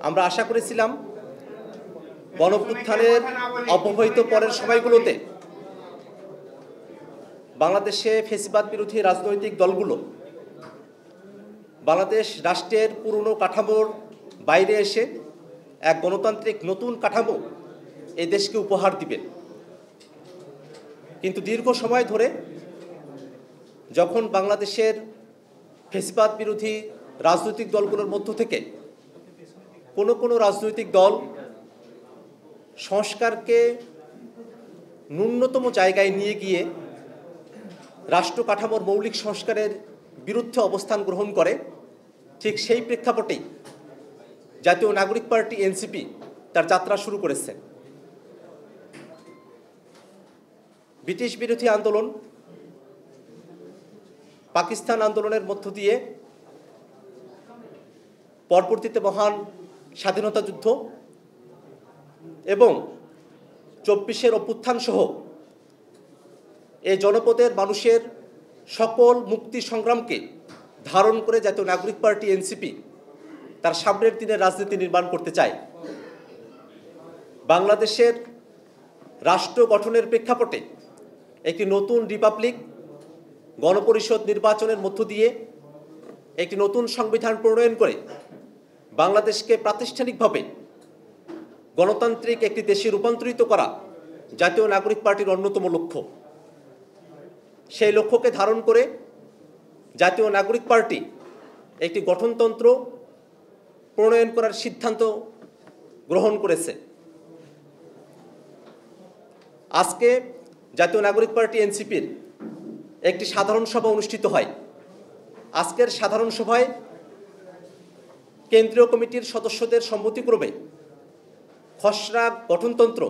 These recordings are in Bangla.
আমরা আশা করেছিলাম গণঅভ্যুত্থানের অব্যবহিত পরের সময়গুলোতে বাংলাদেশে ফ্যাসিবাদ বিরোধী রাজনৈতিক দলগুলো বাংলাদেশ রাষ্ট্রের পুরনো কাঠামোর বাইরে এসে এক গণতান্ত্রিক নতুন কাঠামো এই দেশকে উপহার দিবে। কিন্তু দীর্ঘ সময় ধরে যখন বাংলাদেশের ফ্যাসিবাদ বিরোধী রাজনৈতিক দলগুলোর মধ্য থেকে কোনো রাজনৈতিক দল সংস্কারকে ন্যূনতম জায়গায় নিয়ে গিয়ে রাষ্ট্র কাঠামোর মৌলিক সংস্কারের বিরুদ্ধে অবস্থান গ্রহণ করে, ঠিক সেই প্রেক্ষাপটেই জাতীয় নাগরিক পার্টি এনসিপি তার যাত্রা শুরু করেছে। ব্রিটিশ বিরোধী আন্দোলন, পাকিস্তান আন্দোলনের মধ্য দিয়ে পরবর্তীতে মহান স্বাধীনতা যুদ্ধ এবং ২৪-এর অভ্যুত্থান সহ এই জনপদের মানুষের সকল মুক্তি সংগ্রামকে ধারণ করে জাতীয় নাগরিক পার্টি এনসিপি তার সামনের দিনের রাজনীতি নির্মাণ করতে চায়। বাংলাদেশের রাষ্ট্র গঠনের প্রেক্ষাপটে একটি নতুন রিপাবলিক গণপরিষদ নির্বাচনের মধ্য দিয়ে একটি নতুন সংবিধান প্রণয়ন করে বাংলাদেশকে প্রাতিষ্ঠানিকভাবে গণতান্ত্রিক একটি দেশে রূপান্তরিত করা জাতীয় নাগরিক পার্টির অন্যতম লক্ষ্য। সেই লক্ষ্যকে ধারণ করে জাতীয় নাগরিক পার্টি একটি গঠনতন্ত্র প্রণয়ন করার সিদ্ধান্ত গ্রহণ করেছে। আজকে জাতীয় নাগরিক পার্টি এনসিপির একটি সাধারণ সভা অনুষ্ঠিত হয়। আজকের সাধারণ সভায় কেন্দ্রীয় কমিটির সদস্যদের সম্মতিক্রমে খসড়া গঠনতন্ত্র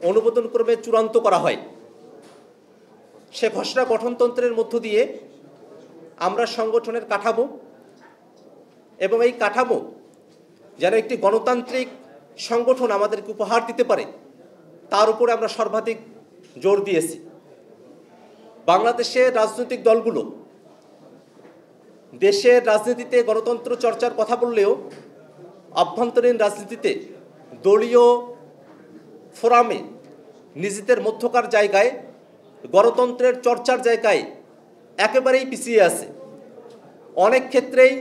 অনুমোদনক্রমে চূড়ান্ত করা হয়। সে খসড়া গঠনতন্ত্রের মধ্য দিয়ে আমরা সংগঠনের কাঠামো এবং এই কাঠামো যেন একটি গণতান্ত্রিক সংগঠন আমাদেরকে উপহার দিতে পারে তার উপরে আমরা সর্বাধিক জোর দিয়েছি। বাংলাদেশের রাজনৈতিক দলগুলো দেশের রাজনীতিতে গণতন্ত্র চর্চার কথা বললেও আভ্যন্তরীণ রাজনীতিতে দলীয় ফোরামে নিজেদের মধ্যকার জায়গায় গণতন্ত্রের চর্চার জায়গায় একেবারেই পিছিয়ে আছে। অনেক ক্ষেত্রেই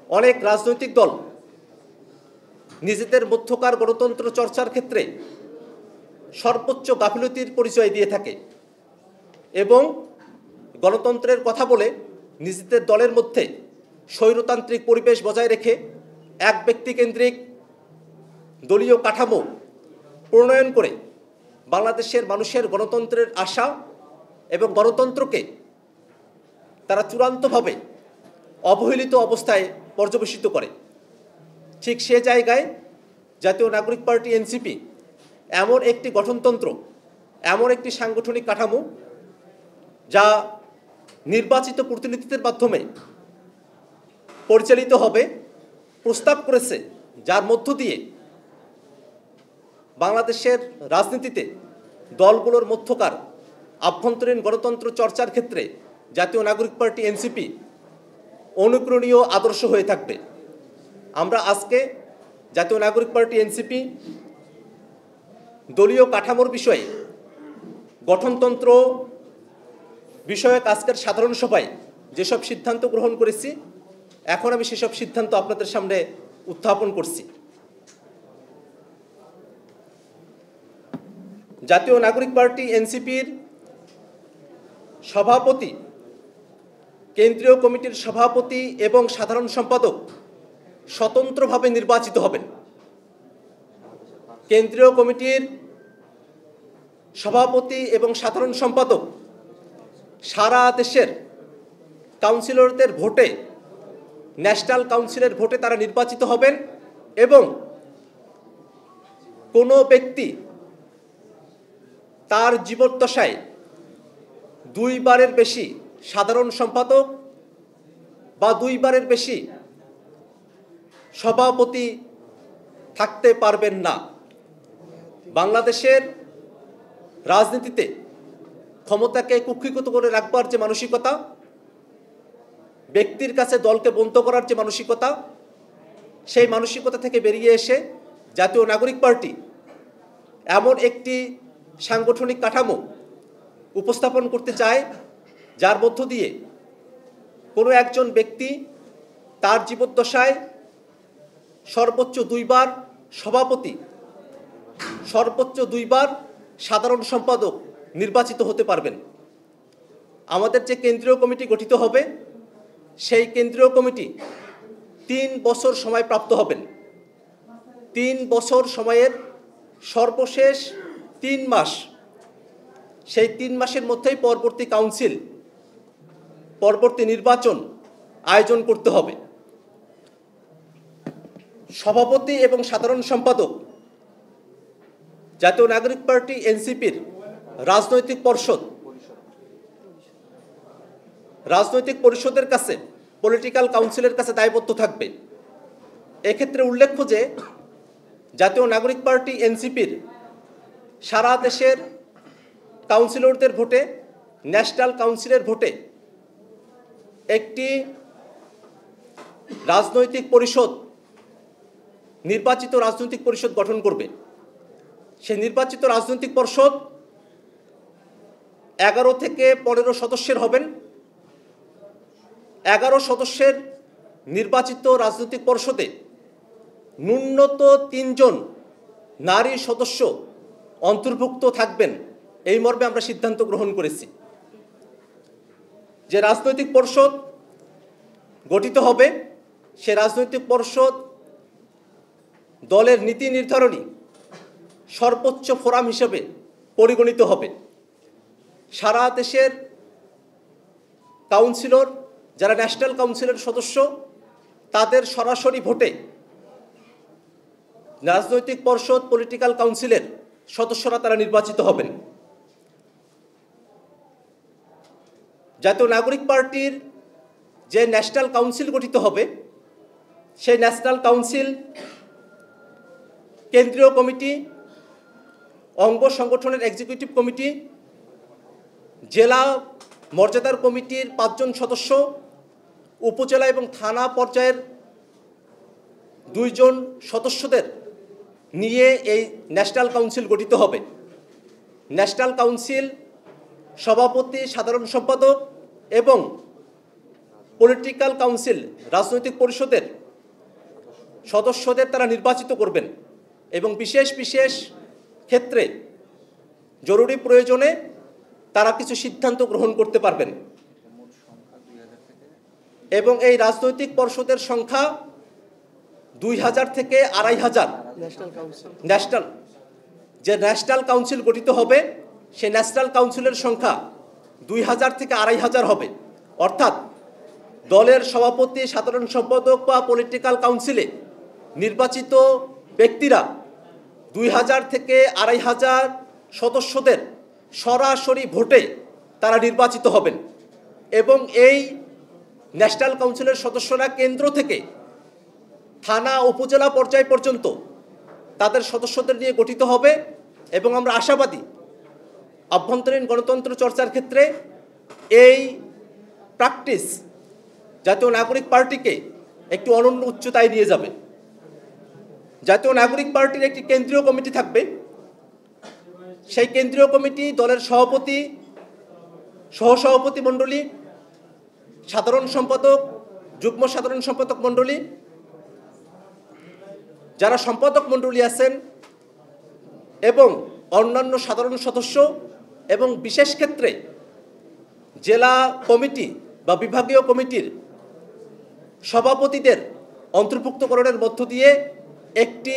অনেক রাজনৈতিক দল নিজেদের মধ্যকার গণতন্ত্র চর্চার ক্ষেত্রে সর্বোচ্চ গাফিলতির পরিচয় দিয়ে থাকে এবং গণতন্ত্রের কথা বলে নিজেদের দলের মধ্যে স্বৈরতান্ত্রিক পরিবেশ বজায় রেখে এক ব্যক্তিকেন্দ্রিক দলীয় কাঠামো প্রণয়ন করে বাংলাদেশের মানুষের গণতন্ত্রের আশা এবং গণতন্ত্রকে তারা চূড়ান্তভাবে অবহেলিত অবস্থায় পর্যবেসিত করে। ঠিক সে জায়গায় জাতীয় নাগরিক পার্টি এনসিপি এমন একটি গঠনতন্ত্র, এমন একটি সাংগঠনিক কাঠামো যা নির্বাচিত প্রতিনিধিদের মাধ্যমে পরিচালিত হবে প্রস্তাব করেছে, যার মধ্য দিয়ে বাংলাদেশের রাজনীতিতে দলগুলোর মধ্যকার আভ্যন্তরীণ গণতন্ত্র চর্চার ক্ষেত্রে জাতীয় নাগরিক পার্টি এনসিপি অনুকরণীয় আদর্শ হয়ে থাকবে। আমরা আজকে জাতীয় নাগরিক পার্টি এনসিপি দলীয় কাঠামোর বিষয়ে গঠনতন্ত্র বিষয়ক আজকের সাধারণ সভায় যেসব সিদ্ধান্ত গ্রহণ করেছি, এখন আমি সেসব সিদ্ধান্ত আপনাদের সামনে উত্থাপন করছি। জাতীয় নাগরিক পার্টি এনসিপির সভাপতি, কেন্দ্রীয় কমিটির সভাপতি এবং সাধারণ সম্পাদক স্বতন্ত্রভাবে নির্বাচিত হবেন। কেন্দ্রীয় কমিটির সভাপতি এবং সাধারণ সম্পাদক সারা দেশের কাউন্সিলরদের ভোটে, ন্যাশনাল কাউন্সিলের ভোটে তারা নির্বাচিত হবেন এবং কোনো ব্যক্তি তার জীবদ্দশায় 2 বারের বেশি সাধারণ সম্পাদক বা 2 বারের বেশি সভাপতি থাকতে পারবেন না। বাংলাদেশের রাজনীতিতে ক্ষমতাকে কুক্ষিগত করে রাখবার যে মানসিকতা, ব্যক্তির কাছে দলকে বন্ধ করার যে মানসিকতা, সেই মানসিকতা থেকে বেরিয়ে এসে জাতীয় নাগরিক পার্টি এমন একটি সাংগঠনিক কাঠামো উপস্থাপন করতে চায় যার মধ্য দিয়ে কোনো একজন ব্যক্তি তার জীবদ্দশায় সর্বোচ্চ 2 বার সভাপতি, সর্বোচ্চ 2 বার সাধারণ সম্পাদক নির্বাচিত হতে পারবেন। আমাদের যে কেন্দ্রীয় কমিটি গঠিত হবে সেই কেন্দ্রীয় কমিটি 3 বছর সময় প্রাপ্ত হবেন। 3 বছর সময়ের সর্বশেষ 3 মাস, সেই 3 মাসের মধ্যেই পরবর্তী কাউন্সিল, পরবর্তী নির্বাচন আয়োজন করতে হবে। সভাপতি এবং সাধারণ সম্পাদক জাতীয় নাগরিক পার্টি এনসিপির রাজনৈতিক পরিষদের কাছে, পলিটিক্যাল কাউন্সিলের কাছে দায়বদ্ধ থাকবে। এক্ষেত্রে উল্লেখ্য যে জাতীয় নাগরিক পার্টি এনসিপির সারা দেশের কাউন্সিলরদের ভোটে, ন্যাশনাল কাউন্সিলের ভোটে একটি রাজনৈতিক পরিষদ, নির্বাচিত রাজনৈতিক পরিষদ গঠন করবে। সেই নির্বাচিত রাজনৈতিক পরিষদ 11 থেকে 15 সদস্যের হবেন। 11 সদস্যের নির্বাচিত রাজনৈতিক পরিষদে ন্যূনতম 3 জন নারী সদস্য অন্তর্ভুক্ত থাকবেন, এই মর্মে আমরা সিদ্ধান্ত গ্রহণ করেছি। যে রাজনৈতিক পরিষদ গঠিত হবে সে রাজনৈতিক পরিষদ দলের নীতি নির্ধারণী সর্বোচ্চ ফোরাম হিসেবে পরিগণিত হবে। সারা দেশের কাউন্সিলর যারা ন্যাশনাল কাউন্সিলের সদস্য, তাদের সরাসরি ভোটে রাজনৈতিক পরিষদ, পলিটিক্যাল কাউন্সিলের সদস্যরা তারা নির্বাচিত হবেন। জাতীয় নাগরিক পার্টির যে ন্যাশনাল কাউন্সিল গঠিত হবে সেই ন্যাশনাল কাউন্সিল কেন্দ্রীয় কমিটি, অঙ্গ সংগঠনের এক্সিকিউটিভ কমিটি, জেলা মর্যাদার কমিটির 5 জন সদস্য, উপজেলা এবং থানা পর্যায়ের 2 জন সদস্যদের নিয়ে এই ন্যাশনাল কাউন্সিল গঠিত হবে। ন্যাশনাল কাউন্সিল সভাপতি, সাধারণ সম্পাদক এবং পলিটিক্যাল কাউন্সিল, রাজনৈতিক পরিষদের সদস্যদের তারা নির্বাচিত করবেন এবং বিশেষ বিশেষ ক্ষেত্রে জরুরি প্রয়োজনে তারা কিছু সিদ্ধান্ত গ্রহণ করতে পারবেন। এবং এই রাজনৈতিক পরিষদের সংখ্যা 2000 থেকে 2500। ন্যাশনাল কাউন্সিল গঠিত হবে সেই ন্যাশনাল কাউন্সিলের সংখ্যা 2000 থেকে 2500 হবে। অর্থাৎ দলের সভাপতি, সাধারণ সম্পাদক বা পলিটিক্যাল কাউন্সিলে নির্বাচিত ব্যক্তিরা 2000 থেকে 2500 সদস্যদের সরাসরি ভোটে তারা নির্বাচিত হবেন। এবং এই ন্যাশনাল কাউন্সিলের সদস্যরা কেন্দ্র থেকে থানা, উপজেলা পর্যায় পর্যন্ত তাদের সদস্যদের নিয়ে গঠিত হবে। এবং আমরা আশাবাদী আভ্যন্তরীণ গণতন্ত্র চর্চার ক্ষেত্রে এই প্র্যাকটিস জাতীয় নাগরিক পার্টিকে একটু অনন্য উচ্চতায় নিয়ে যাবে। জাতীয় নাগরিক পার্টির একটি কেন্দ্রীয় কমিটি থাকবে। সেই কেন্দ্রীয় কমিটি দলের সভাপতি, সহসভাপতি মণ্ডলী, সাধারণ সম্পাদক, যুগ্ম সাধারণ সম্পাদক মণ্ডলী, যারা সম্পাদক মণ্ডলী আছেন এবং অন্যান্য সাধারণ সদস্য এবং বিশেষ ক্ষেত্রে জেলা কমিটি বা বিভাগীয় কমিটির সভাপতিদের অন্তর্ভুক্তকরণের মধ্য দিয়ে একটি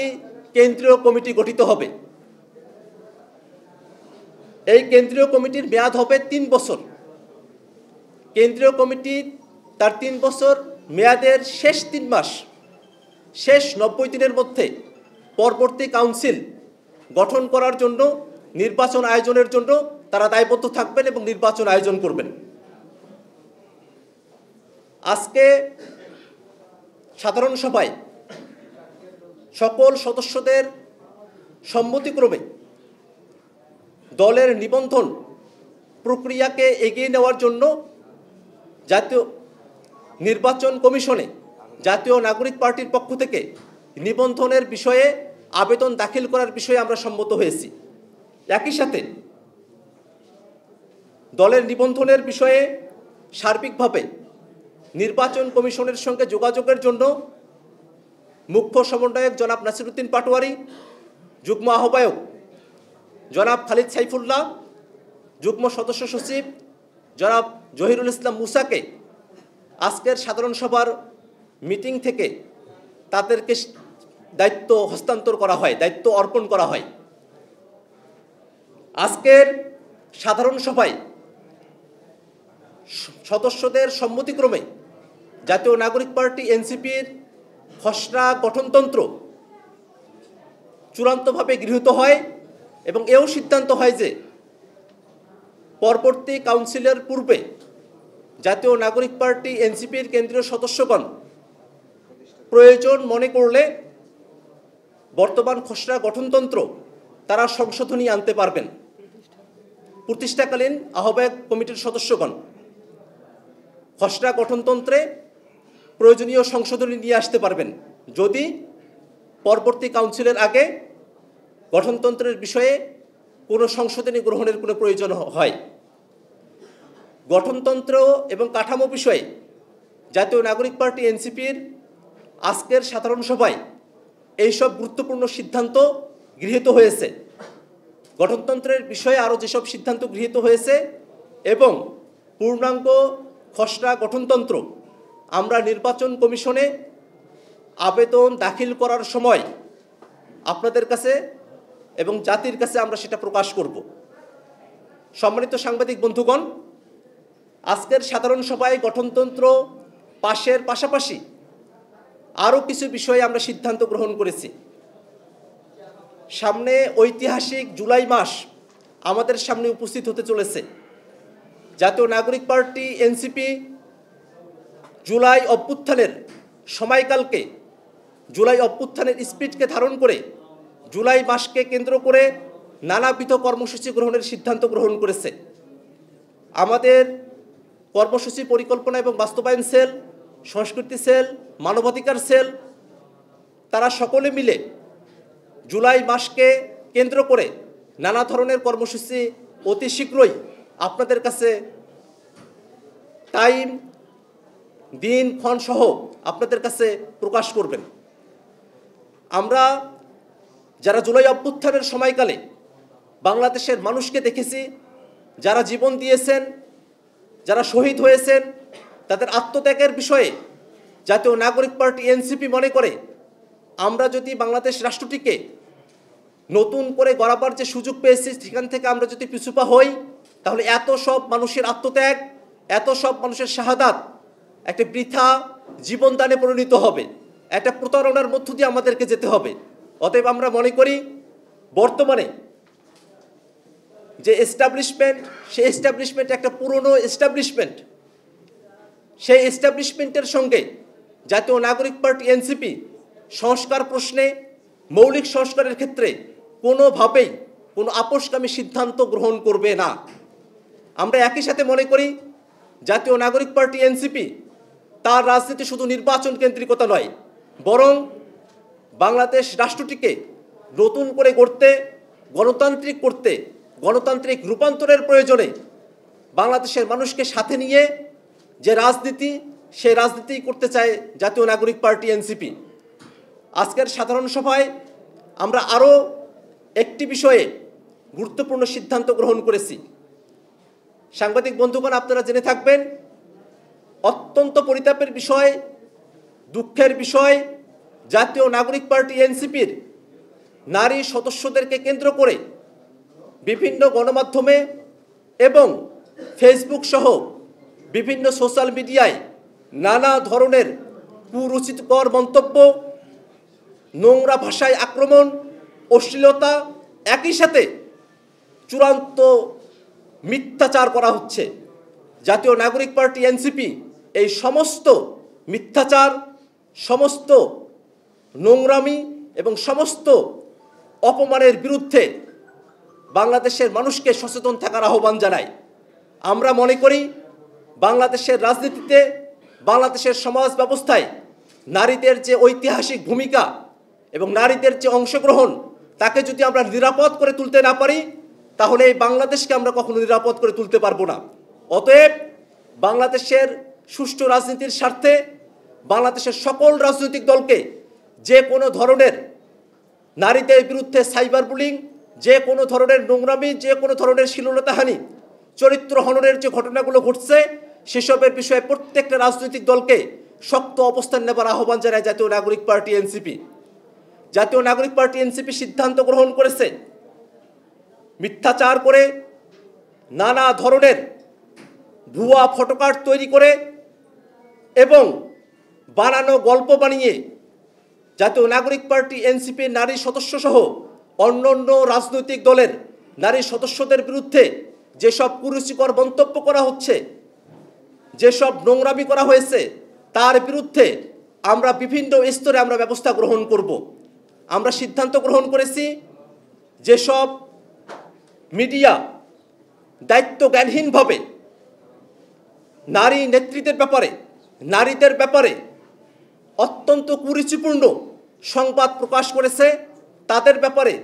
কেন্দ্রীয় কমিটি গঠিত হবে। এই কেন্দ্রীয় কমিটির মেয়াদ হবে 3 বছর। কেন্দ্রীয় কমিটি তার 3 বছর মেয়াদের শেষ 3 মাস, শেষ 90 দিনের মধ্যে পরবর্তী কাউন্সিল গঠন করার জন্য, নির্বাচন আয়োজনের জন্য তারা দায়বদ্ধ থাকবেন এবং নির্বাচন আয়োজন করবেন। আজকে সাধারণ সভায় সকল সদস্যদের সম্মতিক্রমে দলের নিবন্ধন প্রক্রিয়াকে এগিয়ে নেওয়ার জন্য জাতীয় নির্বাচন কমিশনে জাতীয় নাগরিক পার্টির পক্ষ থেকে নিবন্ধনের বিষয়ে আবেদন দাখিল করার বিষয়ে আমরা সম্মত হয়েছি। একই সাথে দলের নিবন্ধনের বিষয়ে সার্বিকভাবে নির্বাচন কমিশনের সঙ্গে যোগাযোগের জন্য মুখ্য সমন্বয়ক জনাব নাসিরউদ্দিন পাটোয়ারি, যুগ্ম আহ্বায়ক জনাব খালিদ সাইফুল্লাহ, যুগ্ম সদস্য সচিব জনাব জহিরুল ইসলাম মুসাকে আজকের সাধারণ সভার মিটিং থেকে তাদেরকে দায়িত্ব হস্তান্তর করা হয়, দায়িত্ব অর্পণ করা হয়। আজকের সাধারণ সভায় সদস্যদের সম্মতিক্রমে জাতীয় নাগরিক পার্টি এনসিপির খসড়া গঠনতন্ত্র চূড়ান্তভাবে গৃহীত হয় এবং এও সিদ্ধান্ত হয় যে পরবর্তী কাউন্সিলের পূর্বে জাতীয় নাগরিক পার্টি এনসিপির কেন্দ্রীয় সদস্যগণ প্রয়োজন মনে করলে বর্তমান খসড়া গঠনতন্ত্র তারা সংশোধনী আনতে পারবেন। প্রতিষ্ঠাকালীন আহ্বায়ক কমিটির সদস্যগণ খসড়া গঠনতন্ত্রে প্রয়োজনীয় সংশোধনী নিয়ে আসতে পারবেন যদি পরবর্তী কাউন্সিলের আগে গঠনতন্ত্রের বিষয়ে কোনো সংশোধনী গ্রহণের কোনো প্রয়োজন হয়। গঠনতন্ত্র এবং কাঠামো বিষয়ে জাতীয় নাগরিক পার্টি এনসিপির আজকের সাধারণ সভায় এইসব গুরুত্বপূর্ণ সিদ্ধান্ত গৃহীত হয়েছে। গঠনতন্ত্রের বিষয়ে আরও যেসব সিদ্ধান্ত গৃহীত হয়েছে এবং পূর্ণাঙ্গ খসড়া গঠনতন্ত্র আমরা নির্বাচন কমিশনে আবেদন দাখিল করার সময় আপনাদের কাছে এবং জাতির কাছে আমরা সেটা প্রকাশ করব। সম্মানিত সাংবাদিক বন্ধুগণ, আজকের সাধারণ সভায় গঠনতন্ত্র পাশের পাশাপাশি আরও কিছু বিষয়ে আমরা সিদ্ধান্ত গ্রহণ করেছি। সামনে ঐতিহাসিক জুলাই মাস আমাদের সামনে উপস্থিত হতে চলেছে। জাতীয় নাগরিক পার্টি এনসিপি জুলাই অভ্যুত্থানের সময়কালকে, জুলাই অভ্যুত্থানের স্পিরিটকে ধারণ করে জুলাই মাসকে কেন্দ্র করে নানাবিধ কর্মসূচি গ্রহণের সিদ্ধান্ত গ্রহণ করেছে। আমাদের কর্মসূচি পরিকল্পনা এবং বাস্তবায়ন সেল, সংস্কৃতি সেল, মানবাধিকার সেল তারা সকলে মিলে জুলাই মাসকে কেন্দ্র করে নানা ধরনের কর্মসূচি অতি শীঘ্রই আপনাদের কাছে টাইম, দিন, ক্ষণ সহ আপনাদের কাছে প্রকাশ করবেন। আমরা যারা জুলাই অভ্যুত্থানের সময়কালে বাংলাদেশের মানুষকে দেখেছি, যারা জীবন দিয়েছেন, যারা শহীদ হয়েছেন, তাদের আত্মত্যাগের বিষয়ে জাতীয় নাগরিক পার্টি এনসিপি মনে করে আমরা যদি বাংলাদেশ রাষ্ট্রটিকে নতুন করে গড়াবার যে সুযোগ পেয়েছি সেখান থেকে আমরা যদি পিছুপা হই তাহলে এত সব মানুষের আত্মত্যাগ, এত সব মানুষের শাহাদাত একটা বৃথা জীবনদানে পরিণত হবে, একটা প্রতারণার মধ্য দিয়ে আমাদেরকে যেতে হবে। অতএব আমরা মনে করি বর্তমানে যে এস্টাবলিশমেন্ট, সেই এস্টাবলিশমেন্ট একটা পুরনো এস্টাবলিশমেন্ট, সেই এস্টাবলিশমেন্টের সঙ্গে জাতীয় নাগরিক পার্টি এনসিপি সংস্কার প্রশ্নে, মৌলিক সংস্কারের ক্ষেত্রে কোনোভাবেই কোনো আপোষকামী সিদ্ধান্ত গ্রহণ করবে না। আমরা একই সাথে মনে করি জাতীয় নাগরিক পার্টি এনসিপি তার রাজনীতি শুধু নির্বাচন কেন্দ্রিকতা নয়, বরং বাংলাদেশ রাষ্ট্রটিকে নতুন করে গড়তে, গণতান্ত্রিক করতে, গণতান্ত্রিক রূপান্তরের প্রয়োজনে বাংলাদেশের মানুষকে সাথে নিয়ে যে রাজনীতি, সেই রাজনীতি করতে চায় জাতীয় নাগরিক পার্টি এনসিপি। আজকের সাধারণ সভায় আমরা আরও একটি বিষয়ে গুরুত্বপূর্ণ সিদ্ধান্ত গ্রহণ করেছি। সাংবাদিক বন্ধুগণ, আপনারা জেনে থাকবেন, অত্যন্ত পরিতাপের বিষয়, দুঃখের বিষয়, জাতীয় নাগরিক পার্টি এনসিপির নারী সদস্যদেরকে কেন্দ্র করে বিভিন্ন গণমাধ্যমে এবং ফেসবুক সহ বিভিন্ন সোশ্যাল মিডিয়ায় নানা ধরনের কুরুচিকর মন্তব্য, নোংরা ভাষায় আক্রমণ, অশ্লীলতা, একই সাথে চূড়ান্ত মিথ্যাচার করা হচ্ছে। জাতীয় নাগরিক পার্টি এনসিপি এই সমস্ত মিথ্যাচার, সমস্ত নোংরামি এবং সমস্ত অপমানের বিরুদ্ধে বাংলাদেশের মানুষকে সচেতন থাকার আহ্বান জানায়। আমরা মনে করি বাংলাদেশের রাজনীতিতে, বাংলাদেশের সমাজ ব্যবস্থায় নারীদের যে ঐতিহাসিক ভূমিকা এবং নারীদের যে অংশগ্রহণ, তাকে যদি আমরা নিরাপদ করে তুলতে না পারি, তাহলে এই বাংলাদেশকে আমরা কখনো নিরাপদ করে তুলতে পারবো না। অতএব বাংলাদেশের সুষ্ঠু রাজনীতির স্বার্থে বাংলাদেশের সকল রাজনৈতিক দলকে যে কোনো ধরনের নারীদের বিরুদ্ধে সাইবার বুলিং, যে কোনো ধরনের নোংরামি, যে কোনো ধরনের শ্লীলতাহানি, চরিত্র হননের যে ঘটনাগুলো ঘটছে, সেসবের বিষয়ে প্রত্যেকটা রাজনৈতিক দলকে শক্ত অবস্থান নেবার আহ্বান জানায় জাতীয় নাগরিক পার্টি এনসিপি। জাতীয় নাগরিক পার্টি এনসিপি সিদ্ধান্ত গ্রহণ করেছে মিথ্যাচার করে, নানা ধরনের ভুয়া ফটোকার্ড তৈরি করে এবং বানানো গল্প বানিয়ে জাতীয় নাগরিক পার্টি এনসিপির নারী সদস্যসহ অন্যান্য রাজনৈতিক দলের নারী সদস্যদের বিরুদ্ধে যেসব কুরুচিকর মন্তব্য করা হচ্ছে, যেসব নোংরামি করা হয়েছে, তার বিরুদ্ধে আমরা বিভিন্ন স্তরে আমরা ব্যবস্থা গ্রহণ করব। আমরা সিদ্ধান্ত গ্রহণ করেছি যেসব মিডিয়া দায়িত্ব জ্ঞানহীনভাবে নারী নেতৃত্বের ব্যাপারে, নারীদের ব্যাপারে অত্যন্ত কুরুচিপূর্ণ সংবাদ প্রকাশ করেছে, তাদের ব্যাপারে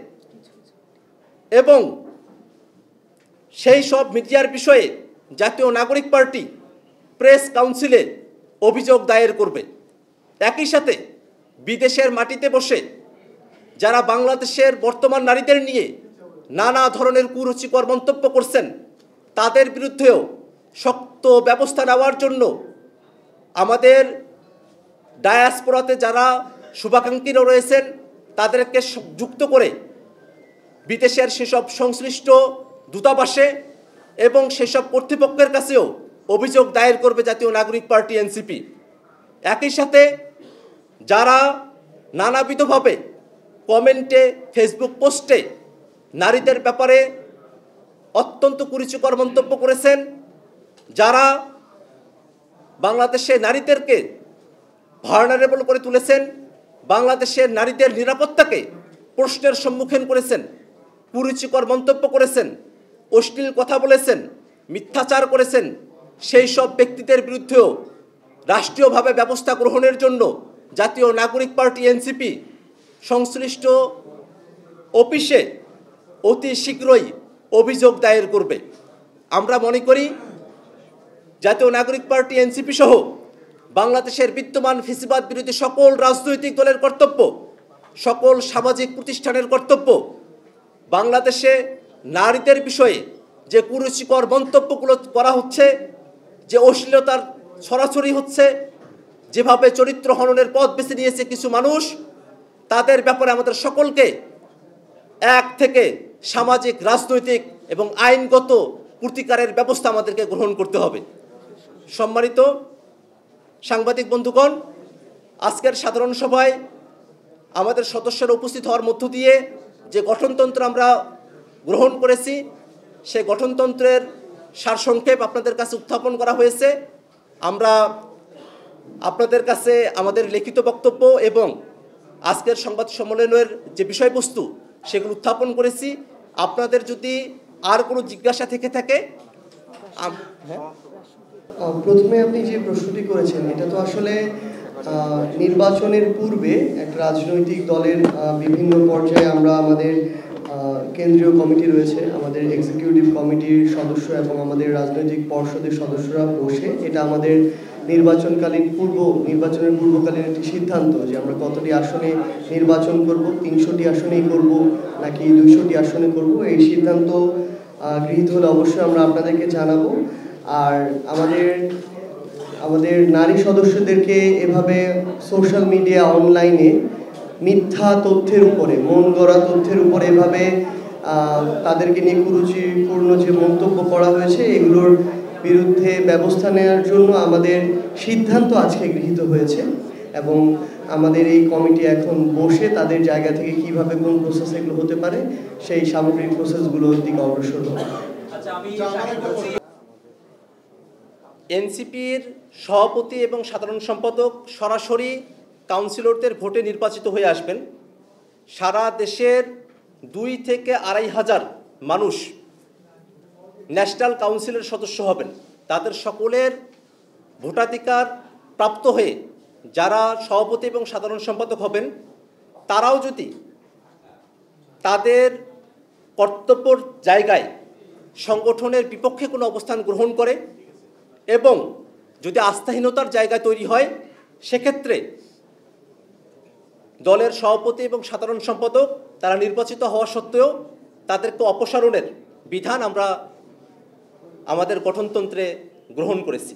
এবং সেই সব মিডিয়ার বিষয়ে জাতীয় নাগরিক পার্টি প্রেস কাউন্সিলে অভিযোগ দায়ের করবে। একই সাথে বিদেশের মাটিতে বসে যারা বাংলাদেশের বর্তমান নারীদের নিয়ে নানা ধরনের কুরুচিকর মন্তব্য করছেন, তাদের বিরুদ্ধেও শক্ত ব্যবস্থা নেওয়ার জন্য আমাদের ডায়াসপোরাতে যারা শুভাকাঙ্ক্ষীরা রয়েছেন, তাদেরকে যুক্ত করে বিদেশের সেসব সংশ্লিষ্ট দূতাবাসে এবং সেসব কর্তৃপক্ষের কাছেও অভিযোগ দায়ের করবে জাতীয় নাগরিক পার্টি এনসিপি। একই সাথে যারা নানাবিধভাবে কমেন্টে, ফেসবুক পোস্টে নারীদের ব্যাপারে অত্যন্ত কুরুচিকর মন্তব্য করেছেন, যারা বাংলাদেশে নারীদেরকে ভার্নারেবল করে তুলেছেন, বাংলাদেশের নারীদের নিরাপত্তাকে প্রশ্নের সম্মুখীন করেছেন, কুরুচিকর মন্তব্য করেছেন, অশ্লীল কথা বলেছেন, মিথ্যাচার করেছেন, সেই সব ব্যক্তিদের বিরুদ্ধেও রাষ্ট্রীয়ভাবে ব্যবস্থা গ্রহণের জন্য জাতীয় নাগরিক পার্টি এনসিপি সংশ্লিষ্ট অফিসে অতি শীঘ্রই অভিযোগ দায়ের করবে। আমরা মনে করি জাতীয় নাগরিক পার্টি এনসিপি সহ বাংলাদেশের বিদ্যমান ফ্যাসিবাদ বিরোধী সকল রাজনৈতিক দলের কর্তব্য, সকল সামাজিক প্রতিষ্ঠানের কর্তব্য বাংলাদেশে নারীদের বিষয়ে যে কুরুচিকর মন্তব্যগুলো করা হচ্ছে, যে অশ্লীলতার ছড়াছড়ি হচ্ছে, যেভাবে চরিত্র হননের পথ বেছে নিয়েছে কিছু মানুষ, তাদের ব্যাপারে আমাদের সকলকে এক থেকে সামাজিক, রাজনৈতিক এবং আইনগত প্রতিকারের ব্যবস্থা আমাদেরকে গ্রহণ করতে হবে। সম্মানিত সাংবাদিক বন্ধুগণ, আজকের সাধারণ সভায় আমাদের সদস্যরা উপস্থিত হওয়ার মধ্য দিয়ে যে গঠনতন্ত্র আমরা গ্রহণ করেছি, সেই গঠনতন্ত্রের সারসংক্ষেপ আপনাদের কাছে উত্থাপন করা হয়েছে। আমরা আপনাদের কাছে আমাদের লিখিত বক্তব্য এবং আজকের সংবাদ সম্মেলনের যে বিষয়বস্তু সেগুলো উত্থাপন করেছি। আপনাদের যদি আর কোনো জিজ্ঞাসা থেকে থাকে। প্রথমে আপনি যে প্রশ্নটি করেছেন, এটা তো আসলে নির্বাচনের পূর্বে একটা রাজনৈতিক দলের বিভিন্ন পর্যায়ে আমরা আমাদের কেন্দ্রীয় কমিটি রয়েছে, আমাদের এক্সিকিউটিভ কমিটির সদস্য এবং আমাদের রাজনৈতিক পর্ষদের সদস্যরা বসে এটা আমাদের নির্বাচনের পূর্বকালীন একটি সিদ্ধান্ত যে আমরা কতটি আসনে নির্বাচন করব, 300টি আসনেই করব নাকি 200টি আসনে করব, এই সিদ্ধান্ত গৃহীত হলে অবশ্যই আমরা আপনাদেরকে জানাবো। আর আমাদের নারী সদস্যদেরকে এভাবে সোশ্যাল মিডিয়া, অনলাইনে মিথ্যা তথ্যের উপরে, মন গড়া তথ্যের উপরে এভাবে তাদেরকে নিয়ে কুরুচিপূর্ণ যে মন্তব্য করা হয়েছে, এগুলোর বিরুদ্ধে ব্যবস্থা নেওয়ার জন্য আমাদের সিদ্ধান্ত আজকে গৃহীত হয়েছে এবং আমাদের এই কমিটি এখন বসে তাদের জায়গা থেকে কিভাবে কোন প্রসেস এগুলো হতে পারে সেই সামগ্রিক প্রসেসগুলোর দিকে অগ্রসর হবে। এনসিপির সভাপতি এবং সাধারণ সম্পাদক সরাসরি কাউন্সিলরদের ভোটে নির্বাচিত হয়ে আসবেন। সারা দেশের 2 থেকে 2.5 হাজার মানুষ ন্যাশনাল কাউন্সিলের সদস্য হবেন। তাদের সকলের ভোটাধিকার প্রাপ্ত হয়ে যারা সভাপতি এবং সাধারণ সম্পাদক হবেন তারাও যদি তাদের কর্তব্যের জায়গায় সংগঠনের বিপক্ষে কোনো অবস্থান গ্রহণ করে এবং যদি আস্থাহীনতার জায়গা তৈরি হয়, সেক্ষেত্রে দলের সভাপতি এবং সাধারণ সম্পাদক তারা নির্বাচিত হওয়া সত্ত্বেও তাদেরকে অপসারণের বিধান আমরা আমাদের গঠনতন্ত্রে গ্রহণ করেছি।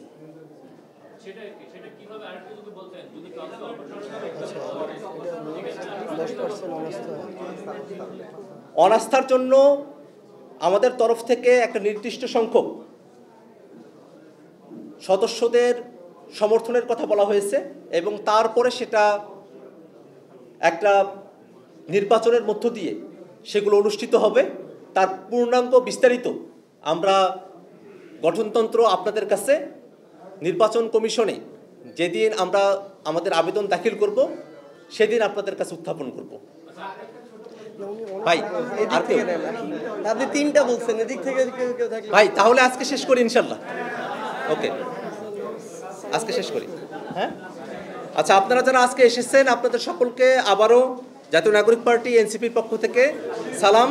অনাস্থার জন্য আমাদের তরফ থেকে একটা নির্দিষ্ট সংখ্যক সদস্যদের সমর্থনের কথা বলা হয়েছে এবং তারপরে সেটা একটা নির্বাচনের মধ্য দিয়ে সেগুলো অনুষ্ঠিত হবে। তার পূর্ণাঙ্গ বিস্তারিত আমরা গঠনতন্ত্র আপনাদের কাছে নির্বাচন কমিশনে যেদিন আমরা আমাদের আবেদন দাখিল করব সেদিন আপনাদের কাছে উত্থাপন করব। ভাই আর কেউ? আপনি তিনটা বলছেন, এদিক থেকে কেউ থাকলে ভাই তাহলে আজকে শেষ করি ইনশাল্লাহ। ওকে, আজকে শেষ করি। হ্যাঁ, আচ্ছা, আপনারা যারা আজকে এসেছেন আপনাদের সকলকে আবারও জাতীয় নাগরিক পার্টি এনসিপির পক্ষ থেকে সালাম।